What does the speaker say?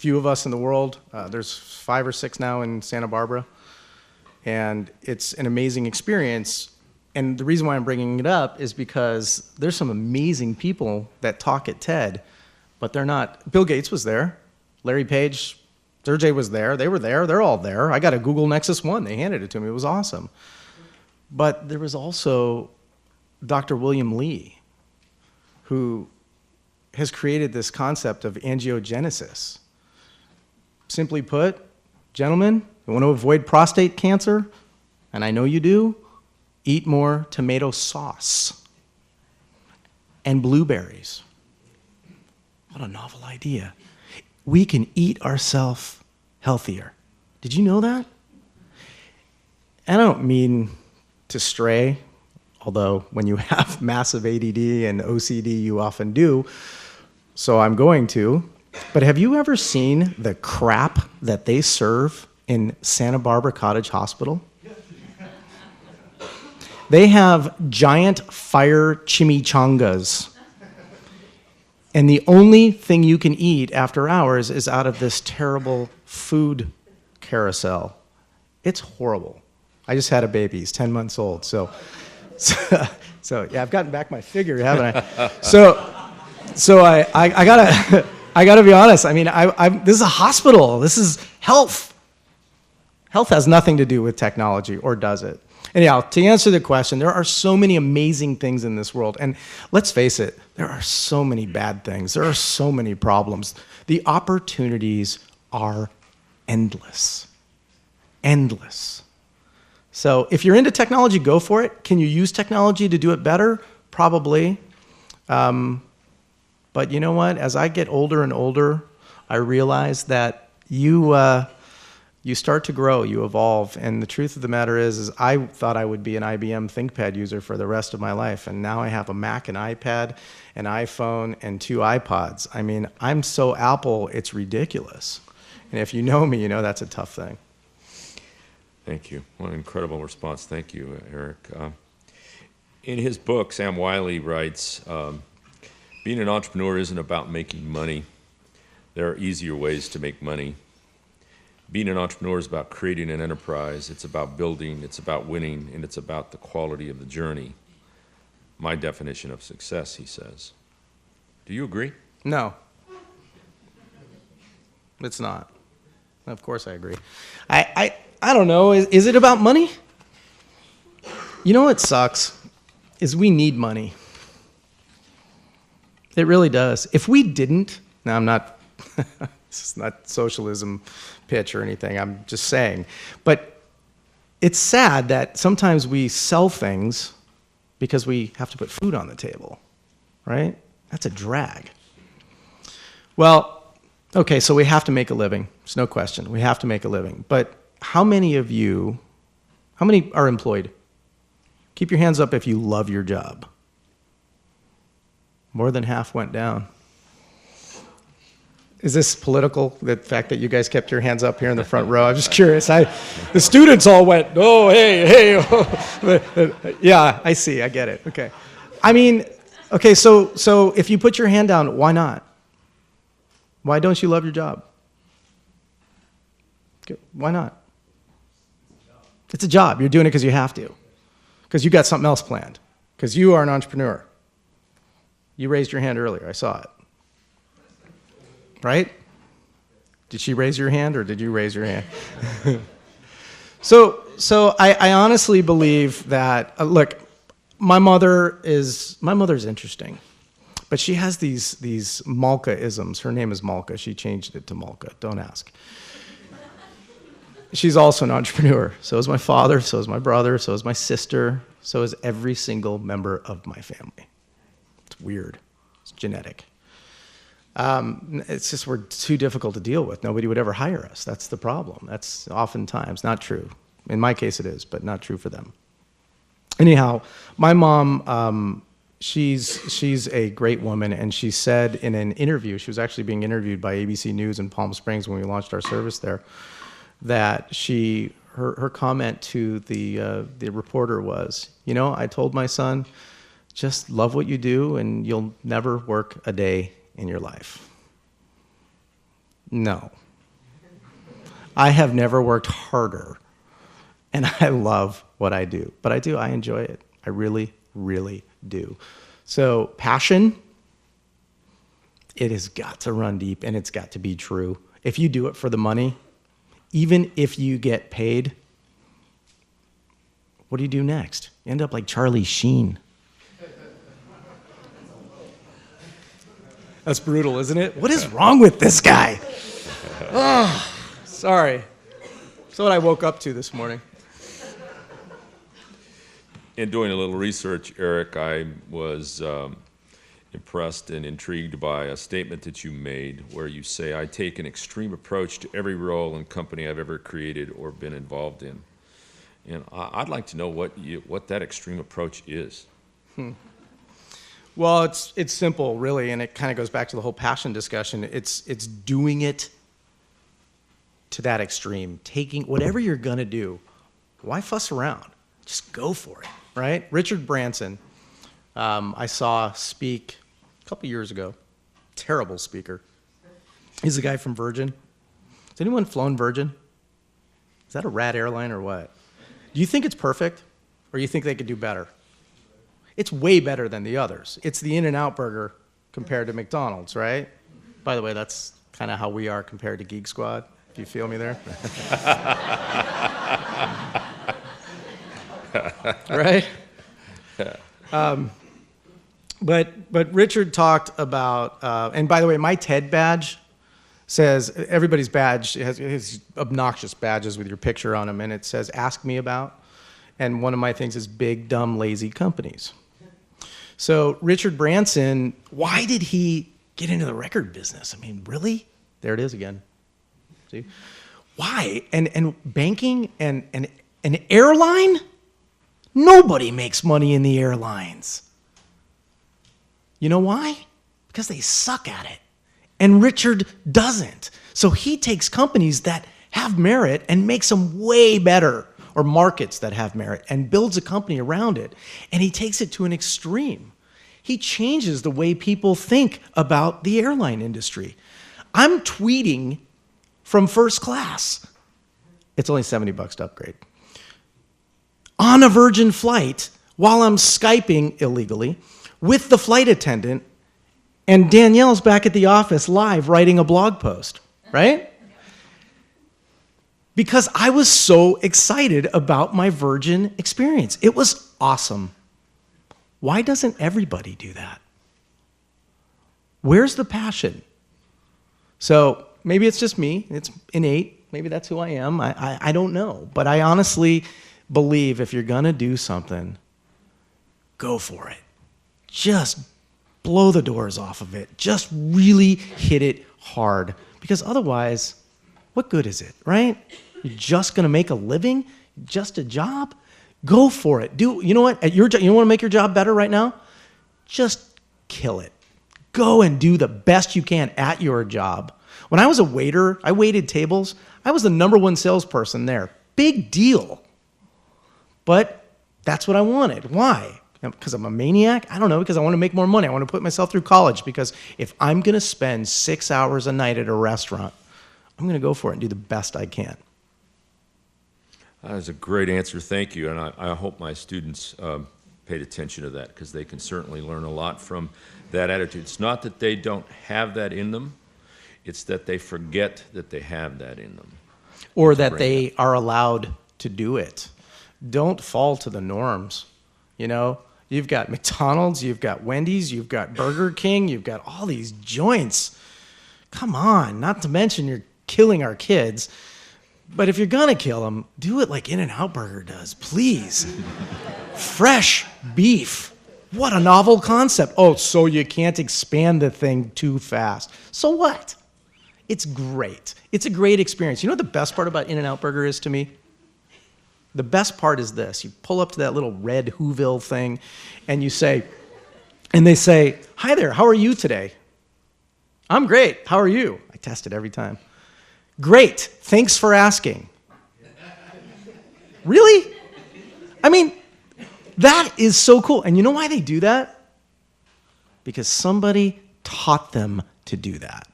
few of us in the world. There's 5 or 6 now in Santa Barbara. And it's an amazing experience. And the reason why I'm bringing it up is because there's some amazing people that talk at TED, but they're not. Bill Gates was there. Larry Page, Sergey was there. They were there. They're all there. I got a Google Nexus 1. They handed it to me. It was awesome. But there was also Dr. William Lee, who has created this concept of angiogenesis. Simply put, gentlemen, you want to avoid prostate cancer, and I know you do, eat more tomato sauce and blueberries. What a novel idea. We can eat ourselves healthier. Did you know that? And I don't mean to stray, although when you have massive ADD and OCD, you often do, so I'm going to. But have you ever seen the crap that they serve in Santa Barbara Cottage Hospital? They have giant fire chimichangas. And the only thing you can eat after hours is out of this terrible food carousel. It's horrible. I just had a baby. He's 10 months old. So yeah, I've gotten back my figure, haven't I? So I gotta be honest. I mean, this is a hospital. This is health. Health has nothing to do with technology, or does it? Anyhow, to answer the question, there are so many amazing things in this world. And let's face it, there are so many bad things. There are so many problems. The opportunities are endless. Endless. So if you're into technology, go for it. Can you use technology to do it better? Probably. But you know what? As I get older and older, I realize that you start to grow, you evolve, and the truth of the matter is I thought I would be an IBM ThinkPad user for the rest of my life, and now I have a Mac, an iPad, an iPhone, and 2 iPods. I mean, I'm so Apple, it's ridiculous. And if you know me, you know that's a tough thing. Thank you. What an incredible response. Thank you, Eric. In his book, Sam Wiley writes, being an entrepreneur isn't about making money. There are easier ways to make money. Being an entrepreneur is about creating an enterprise. It's about building, it's about winning, and it's about the quality of the journey. My definition of success, he says. Do you agree? No. It's not. Of course I agree. I don't know. Is it about money? You know what sucks? Is we need money. It really does. If we didn't, now I'm not, this is not socialism pitch or anything, I'm just saying. But it's sad that sometimes we sell things because we have to put food on the table, right? That's a drag. Well, okay, so we have to make a living. There's no question. We have to make a living. But how many of you, how many are employed? Keep your hands up if you love your job. More than half went down. Is this political, the fact that you guys kept your hands up here in the front row? I'm just curious. The students all went, oh, hey. Oh. Yeah, I see. I get it. Okay. I mean, okay, so if you put your hand down, why not? Why don't you love your job? Why not? It's a job. You're doing it because you have to. Because you got something else planned. Because you are an entrepreneur. You raised your hand earlier. I saw it. Right? Did she raise your hand or did you raise your hand? So I honestly believe that, look, my mother's interesting, but she has these Malka-isms. Her name is Malka. She changed it to Malka. Don't ask. She's also an entrepreneur. So is my father, so is my brother, so is my sister, so is every single member of my family. It's weird. It's genetic. It's just we're too difficult to deal with. Nobody would ever hire us. That's the problem. That's oftentimes not true. In my case it is, but not true for them. Anyhow, my mom, she's a great woman, and she said in an interview, she was actually being interviewed by ABC News in Palm Springs when we launched our service there, that her comment to the reporter was, you know, I told my son, just love what you do and you'll never work a day in your life. No. I have never worked harder, and I love what I do. But I enjoy it. I really, really do. So passion, it has got to run deep, and it's got to be true. If you do it for the money, even if you get paid, what do you do next? You end up like Charlie Sheen. That's brutal, isn't it? What is wrong with this guy? Oh, sorry. That's what I woke up to this morning. In doing a little research, Eric, I was impressed and intrigued by a statement that you made where you say, I take an extreme approach to every role and company I've ever created or been involved in. And I'd like to know what that extreme approach is. Well, it's simple, really, and it kind of goes back to the whole passion discussion. It's doing it to that extreme. Taking whatever you're going to do, why fuss around? Just go for it, right? Richard Branson, I saw speak a couple years ago. Terrible speaker. He's a guy from Virgin. Has anyone flown Virgin? Is that a rat airline or what? Do you think it's perfect, or you think they could do better? It's way better than the others. It's the In-N-Out burger compared to McDonald's, right? By the way, that's kind of how we are compared to Geek Squad. Do you feel me there? Right? But Richard talked about, and by the way, my TED badge says, everybody's badge has his obnoxious badges with your picture on them, and it says, ask me about. And one of my things is big, dumb, lazy companies. So Richard Branson, why did he get into the record business? I mean, really? There it is again. See? Why? And banking and an airline? Nobody makes money in the airlines. You know why? Because they suck at it. And Richard doesn't. So he takes companies that have merit and makes them way better, or markets that have merit, and builds a company around it. And he takes it to an extreme. He changes the way people think about the airline industry. I'm tweeting from first class. It's only $70 to upgrade. On a Virgin flight, while I'm Skyping illegally with the flight attendant, and Danielle's back at the office live writing a blog post, right? Because I was so excited about my Virgin experience. It was awesome. Why doesn't everybody do that? Where's the passion? So maybe it's just me. It's innate. Maybe that's who I am. I don't know. But I honestly believe if you're going to do something, go for it. Just blow the doors off of it. Just really hit it hard. Because otherwise, what good is it, right? You're just going to make a living? Just a job? Go for it. You know what? You want to make your job better right now? Just kill it. Go and do the best you can at your job. When I was a waiter, I waited tables. I was the #1 salesperson there. Big deal. But that's what I wanted. Why? Because I'm a maniac? I don't know, because I want to make more money. I want to put myself through college, because if I'm going to spend 6 hours a night at a restaurant, I'm going to go for it and do the best I can. That was a great answer. Thank you. And I hope my students paid attention to that, because they can certainly learn a lot from that attitude. It's not that they don't have that in them. It's that they forget that they have that in them. Or that they are allowed to do it. Don't fall to the norms. You know, you've got McDonald's, you've got Wendy's, you've got Burger King, you've got all these joints. Come on, not to mention you're killing our kids. But if you're going to kill them, do it like In-N-Out Burger does, please. Fresh beef. What a novel concept. Oh, so you can't expand the thing too fast. So what? It's great. It's a great experience. You know what the best part about In-N-Out Burger is to me? The best part is this. You pull up to that little red Whoville thing, and you say, and they say, hi there, how are you today? I'm great. How are you? I test it every time. Great. Thanks for asking. Really? I mean, that is so cool. And you know why they do that? Because somebody taught them to do that.